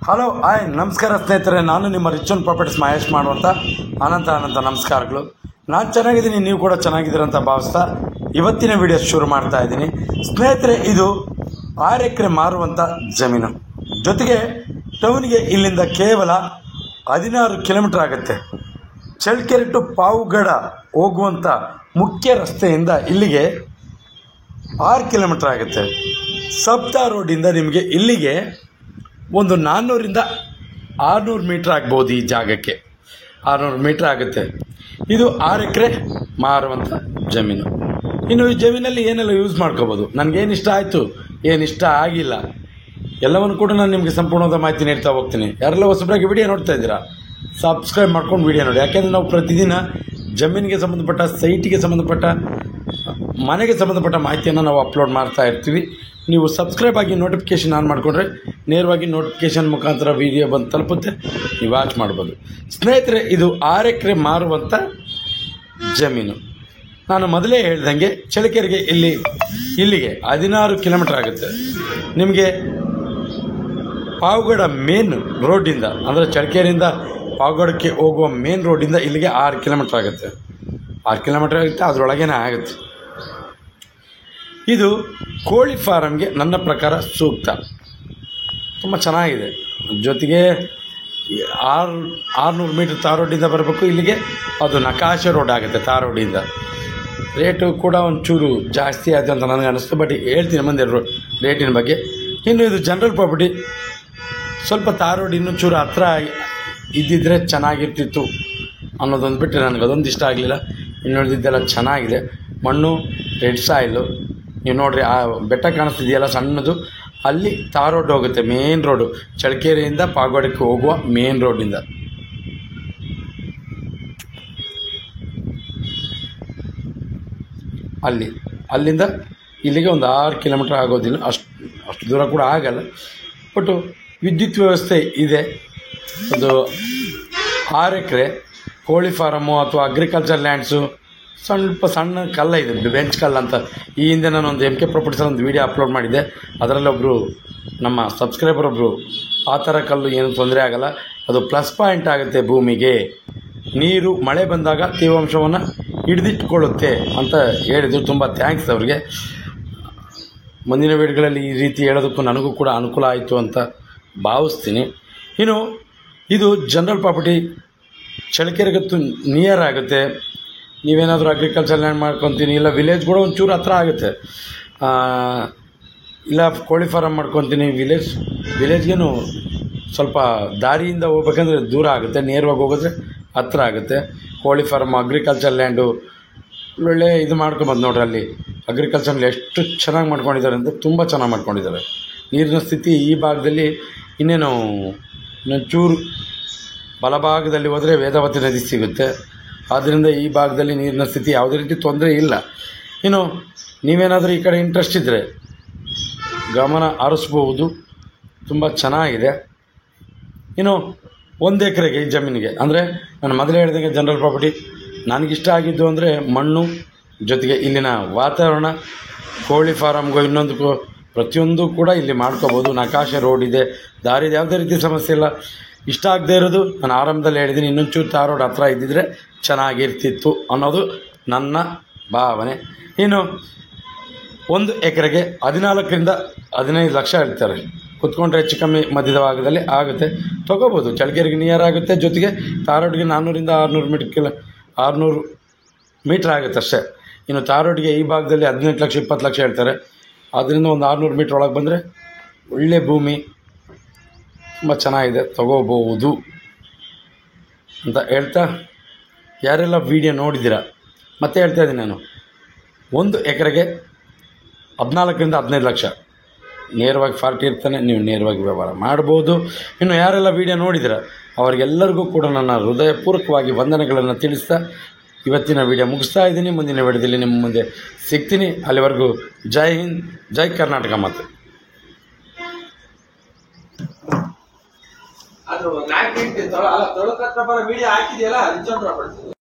Hello hi ನಮಸ್ಕಾರ ಸ್ನೇಹಿತರೆ, ನಾನು ನಿಮ್ಮ ರಿಚ್ ಆನ್ ಪ್ರಾಪರ್ಟೀಸ್ ಮಹೇಶ್ ಮಾಡುವಂಥ ಅನಂತ ನಮಸ್ಕಾರಗಳು. ನಾನು ಚೆನ್ನಾಗಿದ್ದೀನಿ, ನೀವು ಕೂಡ ಚೆನ್ನಾಗಿದ್ದೀರ ಅಂತ ಭಾವಿಸ್ತಾ ಇವತ್ತಿನ ವಿಡಿಯೋ ಶುರು ಮಾಡ್ತಾ ಇದ್ದೀನಿ. ಸ್ನೇಹಿತರೆ, ಇದು 6 ಎಕರೆ ಮಾರುವಂಥ ಜಮೀನು, ಜೊತೆಗೆ ಟೌನ್ಗೆ ಇಲ್ಲಿಂದ ಕೇವಲ 16 ಕಿಲೋಮೀಟರ್ ಆಗುತ್ತೆ. ಚಳ್ಳಕೆರೆ ಟು ಪಾವಗಡ ಹೋಗುವಂಥ ಮುಖ್ಯ ರಸ್ತೆಯಿಂದ ಇಲ್ಲಿಗೆ 6 ಕಿಲೋಮೀಟರ್ ಆಗುತ್ತೆ. ಸಪ್ತಾ ರೋಡಿಂದ ನಿಮಗೆ ಇಲ್ಲಿಗೆ ಒಂದು 400ರಿಂದ 600 ಮೀಟ್ರ್ ಆಗ್ಬೋದು. ಈ ಜಾಗಕ್ಕೆ 600 ಮೀಟ್ರ್ ಆಗುತ್ತೆ. ಇದು 6 ಎಕರೆ ಮಾರುವಂಥ ಜಮೀನು. ಇನ್ನು ಈ ಜಮೀನಲ್ಲಿ ಏನೆಲ್ಲ ಯೂಸ್ ಮಾಡ್ಕೋಬೋದು, ನನಗೇನು ಇಷ್ಟ ಆಯಿತು, ಏನು ಇಷ್ಟ ಆಗಿಲ್ಲ, ಎಲ್ಲವನ್ನು ಕೂಡ ನಾನು ನಿಮಗೆ ಸಂಪೂರ್ಣವಾದ ಮಾಹಿತಿ ನೀಡ್ತಾ ಹೋಗ್ತೀನಿ. ಯಾರೆಲ್ಲ ಹೊಸಬರಾಗಿ ವಿಡಿಯೋ ನೋಡ್ತಾ ಇದ್ದೀರಾ, ಸಬ್ಸ್ಕ್ರೈಬ್ ಮಾಡ್ಕೊಂಡು ವಿಡಿಯೋ ನೋಡಿ. ಯಾಕೆಂದರೆ ನಾವು ಪ್ರತಿದಿನ ಜಮೀನಿಗೆ ಸಂಬಂಧಪಟ್ಟ, ಸೈಟಿಗೆ ಸಂಬಂಧಪಟ್ಟ, ಮನೆಗೆ ಸಂಬಂಧಪಟ್ಟ ಮಾಹಿತಿಯನ್ನು ನಾವು ಅಪ್ಲೋಡ್ ಮಾಡ್ತಾ ಇರ್ತೀವಿ. ನೀವು ಸಬ್ಸ್ಕ್ರೈಬ್ ಆಗಿ ನೋಟಿಫಿಕೇಷನ್ ಆನ್ ಮಾಡಿಕೊಂಡ್ರೆ ನೇರವಾಗಿ ನೋಟಿಫಿಕೇಷನ್ ಮುಖಾಂತರ ವಿಡಿಯೋ ಬಂದು ತಲುಪುತ್ತೆ, ನೀವು ವಾಚ್ ಮಾಡ್ಬೋದು. ಸ್ನೇಹಿತರೆ, ಇದು 6 ಎಕರೆ ಮಾರುವಂಥ ಜಮೀನು. ನಾನು ಮೊದಲೇ ಹೇಳ್ದಂಗೆ ಚಳ್ಳಕೆರೆಗೆ ಇಲ್ಲಿಗೆ 16 ಕಿಲೋಮೀಟರ್ ಆಗುತ್ತೆ. ನಿಮಗೆ ಪಾವಗಡ ಮೇನ್ ರೋಡಿಂದ, ಅಂದರೆ ಚಳ್ಳಕೆರೆಯಿಂದ ಪಾವಗಡಕ್ಕೆ ಹೋಗುವ ಮೇನ್ ರೋಡಿಂದ ಇಲ್ಲಿಗೆ 6 ಕಿಲೋಮೀಟರ್ ಆಗುತ್ತೆ. 6 ಕಿಲೋಮೀಟರ್ ಆಗುತ್ತೆ, ಅದರೊಳಗೇನೆ ಆಗುತ್ತೆ. ಇದು ಕೋಳಿ ಫಾರಮ್ಗೆ ನನ್ನ ಪ್ರಕಾರ ಸೂಕ್ತ, ತುಂಬ ಚೆನ್ನಾಗಿದೆ. ಜೊತೆಗೆ 600 ಮೀಟ್ರ್ ತಾರ್ ರೋಡಿಂದ ಬರಬೇಕು ಇಲ್ಲಿಗೆ, ಅದು ನಕಾಶೆ ರೋಡ್ ಆಗುತ್ತೆ. ತಾರ್ ರೋಡಿಂದ ರೇಟು ಕೂಡ ಒಂಚೂರು ಜಾಸ್ತಿ ಆಯಿತು ಅಂತ ನನಗೆ ಅನ್ನಿಸ್ತು, ಬಟ್ ಹೇಳ್ತೀನಿ ಮುಂದೆ ರೇಟಿನ ಬಗ್ಗೆ. ಇನ್ನು ಇದು ಜನರಲ್ ಪ್ರಾಪರ್ಟಿ, ಸ್ವಲ್ಪ ತಾರ್ ರೋಡ್ ಇನ್ನೊಂಚೂರು ಹತ್ರ ಇದ್ದಿದ್ದರೆ ಚೆನ್ನಾಗಿರ್ತಿತ್ತು ಅನ್ನೋದೊಂದು ಬಿಟ್ಟರೆ ನನಗೆ ಅದೊಂದು ಇಷ್ಟ ಆಗಲಿಲ್ಲ. ಇನ್ನು ಉಳಿದಿದ್ದೆಲ್ಲ ಚೆನ್ನಾಗಿದೆ. ಮಣ್ಣು ರೆಡ್ ಸಾಯಿಲು, ನೀವು ನೋಡಿರಿ ಆ ಬೆಟ್ಟ ಕಾಣಿಸ್ತಿದೆಯಲ್ಲ ಸಣ್ಣದು, ಅಲ್ಲಿ ತಾರ್ ರೋಡ್ ಹೋಗುತ್ತೆ. ಮೇನ್ ರೋಡು ಚಳ್ಳಕೆರೆಯಿಂದ ಪಾವಗಡಕ್ಕೆ ಹೋಗುವ ಮೇನ್ ರೋಡಿಂದ. ಅಲ್ಲಿಂದ ಇಲ್ಲಿಗೆ ಒಂದು 6 ಕಿಲೋಮೀಟ್ರ್ ಆಗೋದಿಲ್ಲ, ಅಷ್ಟು ದೂರ ಕೂಡ ಆಗಲ್ಲ. ಬಟ್ಟು ವಿದ್ಯುತ್ ವ್ಯವಸ್ಥೆ ಇದೆ. ಅದು 6 ಎಕರೆ ಕೋಳಿ ಫಾರಮ್ಮು ಅಥವಾ ಅಗ್ರಿಕಲ್ಚರ್ ಲ್ಯಾಂಡ್ಸು, ಸ್ವಲ್ಪ ಸಣ್ಣ ಕಲ್ಲ ಇದೆ, ಬೆಂಚ್ ಕಲ್ಲು ಅಂತ. ಈ ಹಿಂದೆ ನಾನು ಒಂದು MK ಪ್ರಾಪರ್ಟೀಸಲ್ಲಿ ಒಂದು ವೀಡಿಯೋ ಅಪ್ಲೋಡ್ ಮಾಡಿದ್ದೆ. ಅದರಲ್ಲೊಬ್ಬರು ನಮ್ಮ ಸಬ್ಸ್ಕ್ರೈಬರ್ ಒಬ್ಬರು, ಆ ಥರ ಕಲ್ಲು ಏನು ತೊಂದರೆ ಆಗೋಲ್ಲ, ಅದು ಪ್ಲಸ್ ಪಾಯಿಂಟ್ ಆಗುತ್ತೆ. ಭೂಮಿಗೆ ನೀರು ಮಳೆ ಬಂದಾಗ ತೇವಾಂಶವನ್ನು ಹಿಡಿದಿಟ್ಕೊಳ್ಳುತ್ತೆ ಅಂತ ಹೇಳಿದರು. ತುಂಬ ಥ್ಯಾಂಕ್ಸ್ ಅವರಿಗೆ. ಮುಂದಿನ ವೀಡಿಯೋಗಳಲ್ಲಿ ಈ ರೀತಿ ಹೇಳೋದಕ್ಕೂ ನನಗೂ ಕೂಡ ಅನುಕೂಲ ಆಯಿತು ಅಂತ ಭಾವಿಸ್ತೀನಿ. ಇನ್ನು ಇದು ಜನರಲ್ ಪ್ರಾಪರ್ಟಿ, ಚಳ್ಳಕೆರೆಗತ್ತು ನಿಯರ್ ಆಗುತ್ತೆ. ನೀವೇನಾದರೂ ಅಗ್ರಿಕಲ್ಚರ್ ಲ್ಯಾಂಡ್ ಮಾಡ್ಕೊತೀನಿ, ಇಲ್ಲ ವಿಲೇಜ್ ಕೂಡ ಒಂಚೂರು ಹತ್ರ ಆಗುತ್ತೆ, ಇಲ್ಲ ಕೋಳಿ ಫಾರಮ್ ಮಾಡ್ಕೊತೀನಿ, ವಿಲೇಜ್ಗೇನು ಸ್ವಲ್ಪ ದಾರಿಯಿಂದ ಹೋಗ್ಬೇಕಂದ್ರೆ ದೂರ ಆಗುತ್ತೆ, ನೇರವಾಗಿ ಹೋಗಿದ್ರೆ ಹತ್ರ ಆಗುತ್ತೆ. ಕೋಳಿ ಫಾರಮ್, ಅಗ್ರಿಕಲ್ಚರ್ ಲ್ಯಾಂಡು ಒಳ್ಳೆ ಇದು ಮಾಡ್ಕೊಬೋದು. ನೋಡ್ರಿ, ಅಲ್ಲಿ ಅಗ್ರಿಕಲ್ಚರ್ನಲ್ಲಿ ಎಷ್ಟು ಚೆನ್ನಾಗಿ ಮಾಡ್ಕೊಂಡಿದ್ದಾರೆ ಅಂದರೆ ತುಂಬ ಚೆನ್ನಾಗಿ ಮಾಡ್ಕೊಂಡಿದ್ದಾರೆ. ನೀರಿನ ಸ್ಥಿತಿ ಈ ಭಾಗದಲ್ಲಿ ಇನ್ನೊಂಚೂರು ಬಲಭಾಗದಲ್ಲಿ ಹೋದರೆ ವೇದಾವತಿ ನದಿ ಸಿಗುತ್ತೆ. ಆದ್ದರಿಂದ ಈ ಭಾಗದಲ್ಲಿ ನೀರಿನ ಸ್ಥಿತಿ ಯಾವುದೇ ರೀತಿ ತೊಂದರೆ ಇಲ್ಲ. ಇನ್ನು ನೀವೇನಾದರೂ ಈ ಕಡೆ ಇಂಟ್ರೆಸ್ಟ್ ಇದ್ದರೆ ಗಮನ ಹರಿಸ್ಬೋದು, ತುಂಬ ಚೆನ್ನಾಗಿದೆ. ಇನ್ನು 1 ಎಕರೆಗೆ ಈ ಜಮೀನಿಗೆ, ಅಂದರೆ ನಾನು ಮೊದಲೇ ಹೇಳಿದಂಗೆ ಜನರಲ್ ಪ್ರಾಪರ್ಟಿ, ನನಗಿಷ್ಟ ಆಗಿದ್ದು ಅಂದರೆ ಮಣ್ಣು, ಜೊತೆಗೆ ಇಲ್ಲಿನ ವಾತಾವರಣ, ಕೋಳಿ ಫಾರಮ್ಗೂ ಇನ್ನೊಂದಕ್ಕೂ ಪ್ರತಿಯೊಂದು ಕೂಡ ಇಲ್ಲಿ ಮಾಡ್ಕೋಬೋದು. ನಕಾಶೆ ರೋಡ್ ಇದೆ, ದಾರಿ ಇದೆ, ಯಾವುದೇ ರೀತಿ ಸಮಸ್ಯೆ ಇಲ್ಲ. ಇಷ್ಟ ಆಗದೆ ಇರೋದು ನಾನು ಆರಂಭದಲ್ಲಿ ಹೇಳಿದ್ದೀನಿ, ಇನ್ನೊಂಚೂರು ತಾರ್ ರೋಡ್ ಹತ್ರ ಇದ್ದಿದ್ದರೆ ಚೆನ್ನಾಗಿರ್ತಿತ್ತು ಅನ್ನೋದು ನನ್ನ ಭಾವನೆ. ಇನ್ನು 1 ಎಕರೆಗೆ 14ರಿಂದ 15 ಲಕ್ಷ ಹೇಳ್ತಾರೆ. ಕುತ್ಕೊಂಡ್ರೆ ಹೆಚ್ಚು ಕಮ್ಮಿ ಮಧ್ಯದ ಭಾಗದಲ್ಲಿ ಆಗುತ್ತೆ, ತೊಗೋಬೋದು. ಚಳ್ಳಕೆರೆಗೆ ನಿಯರ್ ಆಗುತ್ತೆ, ಜೊತೆಗೆ ತಾರ್ ರೋಡ್ಗೆ 400ರಿಂದ 600 ಮೀಟ್ರ್ ಆಗುತ್ತೆ ಅಷ್ಟೇ. ಇನ್ನು ತಾರ್ ರೋಡ್ಗೆ ಈ ಭಾಗದಲ್ಲಿ 18 ಲಕ್ಷ 20 ಲಕ್ಷ ಹೇಳ್ತಾರೆ. ಅದರಿಂದ ಒಂದು 600 ಮೀಟ್ರ್ ಒಳಗೆ ಬಂದರೆ ಒಳ್ಳೆ ಭೂಮಿ, ತುಂಬ ಚೆನ್ನಾಗಿದೆ, ತಗೋಬೋದು ಅಂತ ಹೇಳ್ತಾ, ಯಾರೆಲ್ಲ ವೀಡಿಯೋ ನೋಡಿದ್ದೀರಾ ಮತ್ತೆ ಹೇಳ್ತಾ ಇದ್ದೀನಿ ನಾನು, 1 ಎಕರೆಗೆ 14ರಿಂದ 15 ಲಕ್ಷ ನೇರವಾಗಿ 40 ಇರ್ತಾನೆ, ನೀವು ನೇರವಾಗಿ ವ್ಯವಹಾರ ಮಾಡ್ಬೋದು. ಇನ್ನು ಯಾರೆಲ್ಲ ವೀಡಿಯೋ ನೋಡಿದ್ದೀರಾ ಅವರಿಗೆಲ್ಲರಿಗೂ ಕೂಡ ನನ್ನ ಹೃದಯಪೂರ್ವಕವಾಗಿ ವಂದನೆಗಳನ್ನು ತಿಳಿಸ್ತಾ ಇವತ್ತಿನ ವೀಡಿಯೋ ಮುಗಿಸ್ತಾ ಇದ್ದೀನಿ. ಮುಂದಿನ ವೀಡಿಯೋದಲ್ಲಿ ನಿಮ್ಮ ಮುಂದೆ ಸಿಗ್ತೀನಿ. ಅಲ್ಲಿವರೆಗೂ ಜೈ ಹಿಂದ್, ಜೈ ಕರ್ನಾಟಕ. ಮತ್ತು ಅದು 4 ಮಿನಿಟ್ ತೊಳಕತ್ರ ಬರೋ ವಿಡಿಯೋ ಹಾಕಿದೆಯಲ್ಲ, ರಿಚ್ ಆನ್ ಪ್ರಾಪರ್ಟೀಸ್.